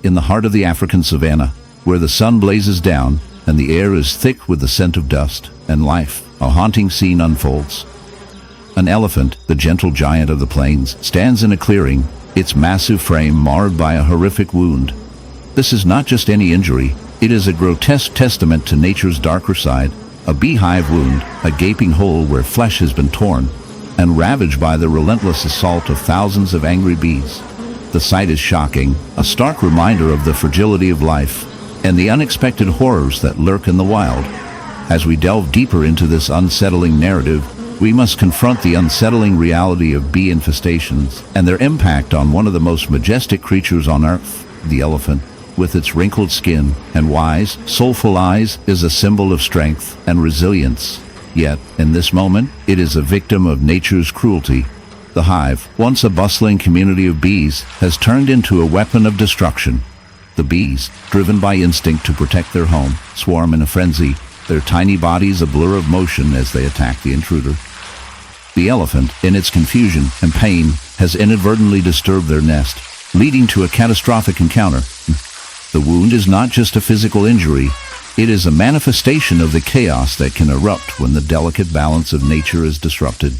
in the heart of the African savanna, where the sun blazes down and the air is thick with the scent of dust and life, a haunting scene unfolds. An elephant, the gentle giant of the plains, stands in a clearing, its massive frame marred by a horrific wound. This is not just any injury, it is a grotesque testament to nature's darker side, a beehive wound, a gaping hole where flesh has been torn and ravaged by the relentless assault of thousands of angry bees. The sight is shocking, a stark reminder of the fragility of life and the unexpected horrors that lurk in the wild. As we delve deeper into this unsettling narrative, we must confront the unsettling reality of bee infestations and their impact on one of the most majestic creatures on earth, the elephant. With its wrinkled skin and wise, soulful eyes, is a symbol of strength and resilience. Yet, in this moment, it is a victim of nature's cruelty. The hive, once a bustling community of bees, has turned into a weapon of destruction. The bees, driven by instinct to protect their home, swarm in a frenzy, their tiny bodies a blur of motion as they attack the intruder. The elephant, in its confusion and pain, has inadvertently disturbed their nest, leading to a catastrophic encounter. The wound is not just a physical injury, it is a manifestation of the chaos that can erupt when the delicate balance of nature is disrupted.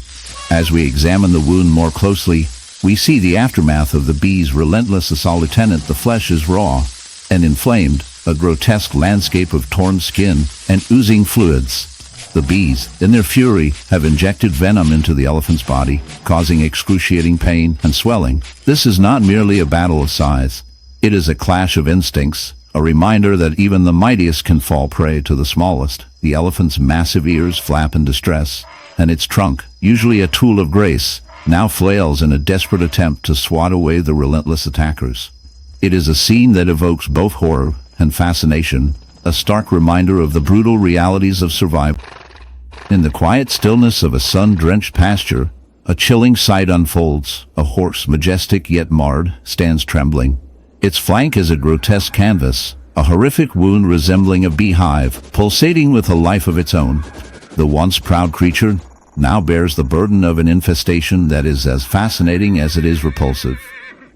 As we examine the wound more closely, we see the aftermath of the bee's relentless assault. The flesh is raw and inflamed, a grotesque landscape of torn skin and oozing fluids. The bees, in their fury, have injected venom into the elephant's body, causing excruciating pain and swelling. This is not merely a battle of size. It is a clash of instincts, a reminder that even the mightiest can fall prey to the smallest. The elephant's massive ears flap in distress, and its trunk, usually a tool of grace, now flails in a desperate attempt to swat away the relentless attackers. It is a scene that evokes both horror and fascination, a stark reminder of the brutal realities of survival. In the quiet stillness of a sun-drenched pasture, a chilling sight unfolds. A horse, majestic yet marred, stands trembling. Its flank is a grotesque canvas, a horrific wound resembling a beehive, pulsating with a life of its own. The once proud creature now bears the burden of an infestation that is as fascinating as it is repulsive.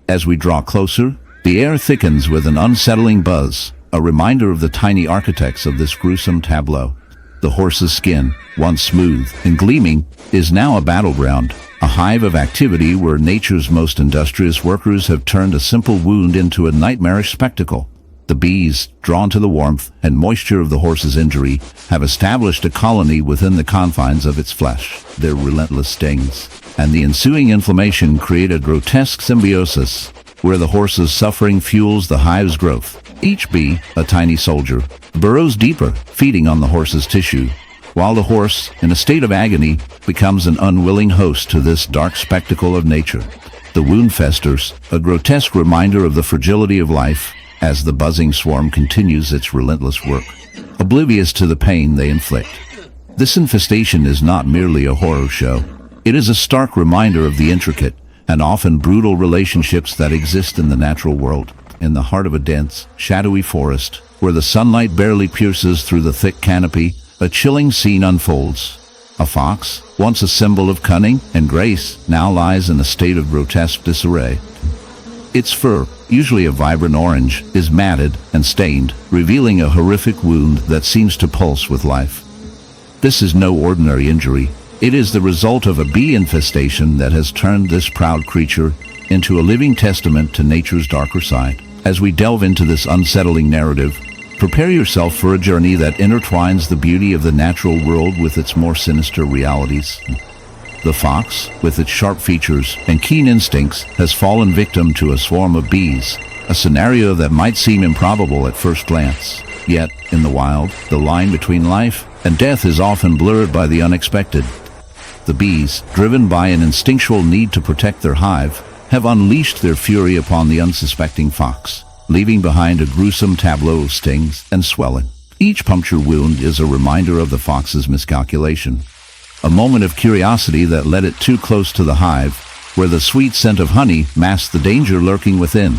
As we draw closer, the air thickens with an unsettling buzz, a reminder of the tiny architects of this gruesome tableau. The horse's skin, once smooth and gleaming, is now a battleground, a hive of activity where nature's most industrious workers have turned a simple wound into a nightmarish spectacle. The bees, drawn to the warmth and moisture of the horse's injury, have established a colony within the confines of its flesh. Their relentless stings and the ensuing inflammation create a grotesque symbiosis, where the horse's suffering fuels the hive's growth. Each bee, a tiny soldier, burrows deeper, feeding on the horse's tissue, while the horse, in a state of agony, becomes an unwilling host to this dark spectacle of nature. The wound festers, a grotesque reminder of the fragility of life, as the buzzing swarm continues its relentless work, oblivious to the pain they inflict. This infestation is not merely a horror show. It is a stark reminder of the intricate and often brutal relationships that exist in the natural world. In the heart of a dense, shadowy forest, where the sunlight barely pierces through the thick canopy, a chilling scene unfolds. A fox, once a symbol of cunning and grace, now lies in a state of grotesque disarray. Its fur, usually a vibrant orange, is matted and stained, revealing a horrific wound that seems to pulse with life. This is no ordinary injury. It is the result of a bee infestation that has turned this proud creature into a living testament to nature's darker side. As we delve into this unsettling narrative, prepare yourself for a journey that intertwines the beauty of the natural world with its more sinister realities. The fox, with its sharp features and keen instincts, has fallen victim to a swarm of bees, a scenario that might seem improbable at first glance. Yet, in the wild, the line between life and death is often blurred by the unexpected. The bees, driven by an instinctual need to protect their hive, have unleashed their fury upon the unsuspecting fox, leaving behind a gruesome tableau of stings and swelling. Each puncture wound is a reminder of the fox's miscalculation, a moment of curiosity that led it too close to the hive, where the sweet scent of honey masked the danger lurking within.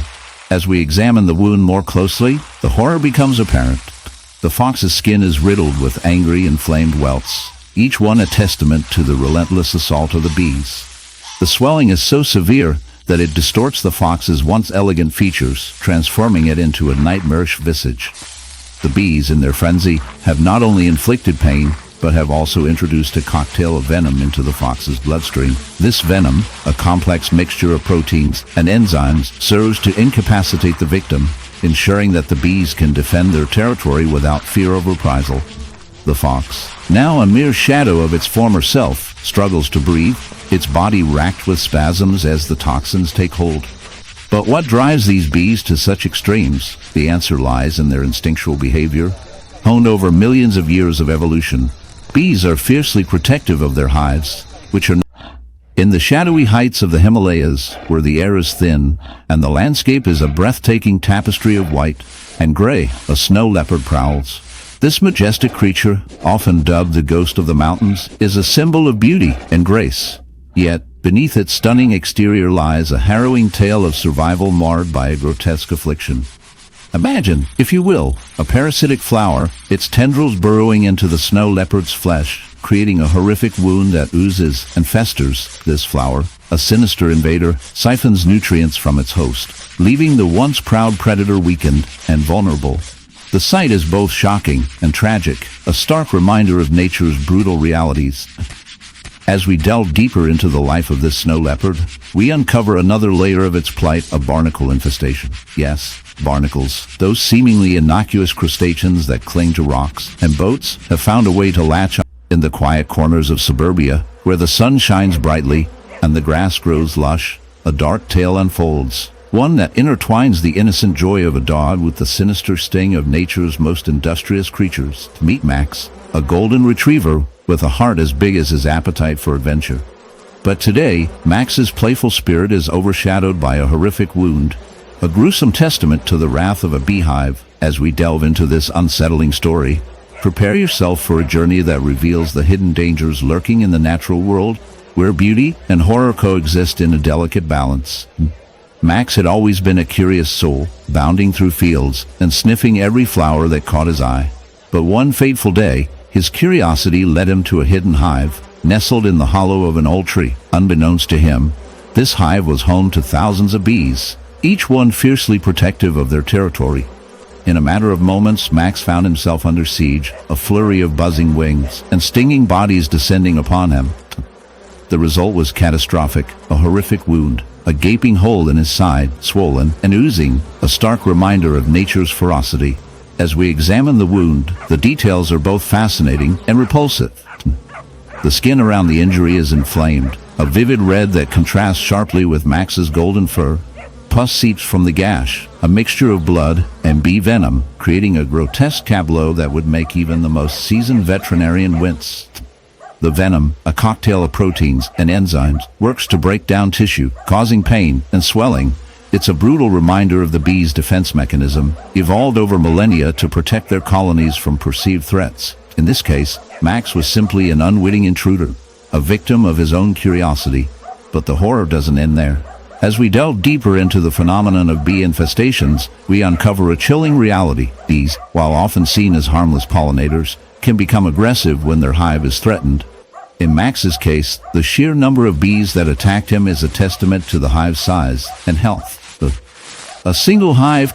As we examine the wound more closely, the horror becomes apparent. The fox's skin is riddled with angry, inflamed welts, each one a testament to the relentless assault of the bees. The swelling is so severe that it distorts the fox's once elegant features, transforming it into a nightmarish visage. The bees, in their frenzy, have not only inflicted pain, but have also introduced a cocktail of venom into the fox's bloodstream. This venom, a complex mixture of proteins and enzymes, serves to incapacitate the victim, ensuring that the bees can defend their territory without fear of reprisal. The fox, now a mere shadow of its former self, struggles to breathe, its body racked with spasms as the toxins take hold. But what drives these bees to such extremes? The answer lies in their instinctual behavior. Honed over millions of years of evolution, bees are fiercely protective of their hives, which are in the shadowy heights of the Himalayas, where the air is thin and the landscape is a breathtaking tapestry of white and gray. A snow leopard prowls. This majestic creature, often dubbed the ghost of the mountains, is a symbol of beauty and grace. Yet, beneath its stunning exterior lies a harrowing tale of survival marred by a grotesque affliction. Imagine, if you will, a parasitic flower, its tendrils burrowing into the snow leopard's flesh, creating a horrific wound that oozes and festers. This flower, a sinister invader, siphons nutrients from its host, leaving the once proud predator weakened and vulnerable. The sight is both shocking and tragic, a stark reminder of nature's brutal realities. As we delve deeper into the life of this snow leopard, we uncover another layer of its plight, a barnacle infestation. Yes, barnacles, those seemingly innocuous crustaceans that cling to rocks and boats, have found a way to latch on in the quiet corners of suburbia, where the sun shines brightly and the grass grows lush. A dark tale unfolds, one that intertwines the innocent joy of a dog with the sinister sting of nature's most industrious creatures. Meet Max, a golden retriever with a heart as big as his appetite for adventure. But today, Max's playful spirit is overshadowed by a horrific wound, a gruesome testament to the wrath of a beehive. As we delve into this unsettling story, prepare yourself for a journey that reveals the hidden dangers lurking in the natural world, where beauty and horror coexist in a delicate balance. Max had always been a curious soul, bounding through fields and sniffing every flower that caught his eye. But one fateful day, his curiosity led him to a hidden hive, nestled in the hollow of an old tree. Unbeknownst to him, this hive was home to thousands of bees, each one fiercely protective of their territory. In a matter of moments, Max found himself under siege, a flurry of buzzing wings and stinging bodies descending upon him. The result was catastrophic, a horrific wound, a gaping hole in his side, swollen and oozing, a stark reminder of nature's ferocity. As we examine the wound, the details are both fascinating and repulsive. The skin around the injury is inflamed, a vivid red that contrasts sharply with Max's golden fur. Pus seeps from the gash, a mixture of blood and bee venom, creating a grotesque tableau that would make even the most seasoned veterinarian wince. The venom, a cocktail of proteins and enzymes, works to break down tissue, causing pain and swelling. It's a brutal reminder of the bee's defense mechanism, evolved over millennia to protect their colonies from perceived threats. In this case, Max was simply an unwitting intruder, a victim of his own curiosity. But the horror doesn't end there. As we delve deeper into the phenomenon of bee infestations, we uncover a chilling reality. Bees, while often seen as harmless pollinators, can become aggressive when their hive is threatened. In Max's case, the sheer number of bees that attacked him is a testament to the hive's size and health. A single hive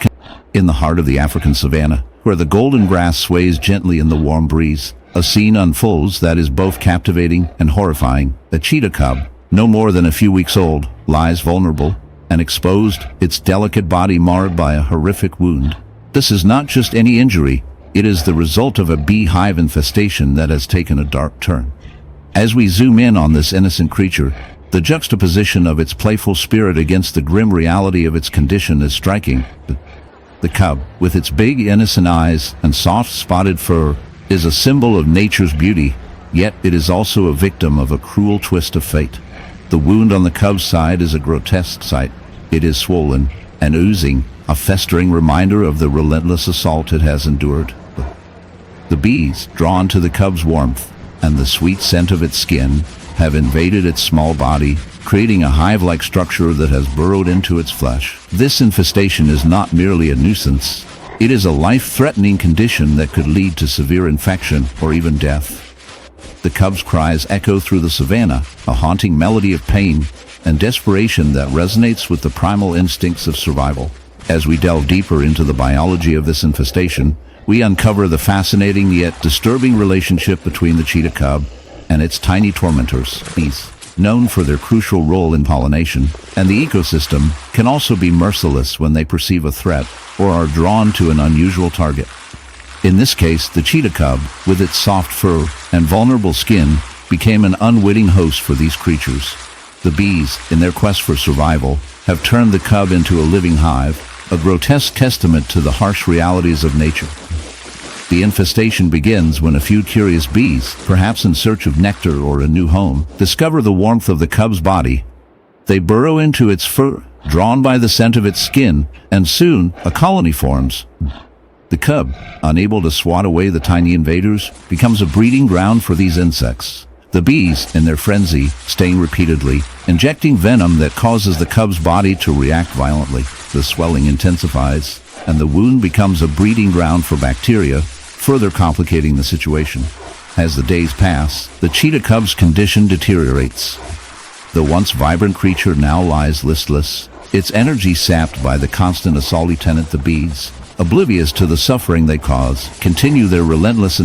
in the heart of the African savanna, where the golden grass sways gently in the warm breeze, a scene unfolds that is both captivating and horrifying. A cheetah cub, no more than a few weeks old, lies vulnerable and exposed, its delicate body marred by a horrific wound. This is not just any injury, it is the result of a beehive infestation that has taken a dark turn. As we zoom in on this innocent creature, the juxtaposition of its playful spirit against the grim reality of its condition is striking. The cub, with its big innocent eyes and soft spotted fur, is a symbol of nature's beauty, yet it is also a victim of a cruel twist of fate. The wound on the cub's side is a grotesque sight. It is swollen and oozing, a festering reminder of the relentless assault it has endured. The bees, drawn to the cub's warmth and the sweet scent of its skin, have invaded its small body, creating a hive-like structure that has burrowed into its flesh. This infestation is not merely a nuisance. It is a life-threatening condition that could lead to severe infection or even death. The cub's cries echo through the savanna, a haunting melody of pain, and desperation that resonates with the primal instincts of survival. As we delve deeper into the biology of this infestation, we uncover the fascinating yet disturbing relationship between the cheetah cub and its tiny tormentors, bees. Known for their crucial role in pollination, and the ecosystem can also be merciless when they perceive a threat or are drawn to an unusual target. In this case, the cheetah cub, with its soft fur and vulnerable skin, became an unwitting host for these creatures. The bees, in their quest for survival, have turned the cub into a living hive, a grotesque testament to the harsh realities of nature. The infestation begins when a few curious bees, perhaps in search of nectar or a new home, discover the warmth of the cub's body. They burrow into its fur, drawn by the scent of its skin, and soon a colony forms. The cub, unable to swat away the tiny invaders, becomes a breeding ground for these insects. The bees, in their frenzy, sting repeatedly, injecting venom that causes the cub's body to react violently. The swelling intensifies, and the wound becomes a breeding ground for bacteria, further complicating the situation. As the days pass, the cheetah cub's condition deteriorates. The once vibrant creature now lies listless, its energy sapped by the constant assaulty tenant. The bees, oblivious to the suffering they cause, continue their relentless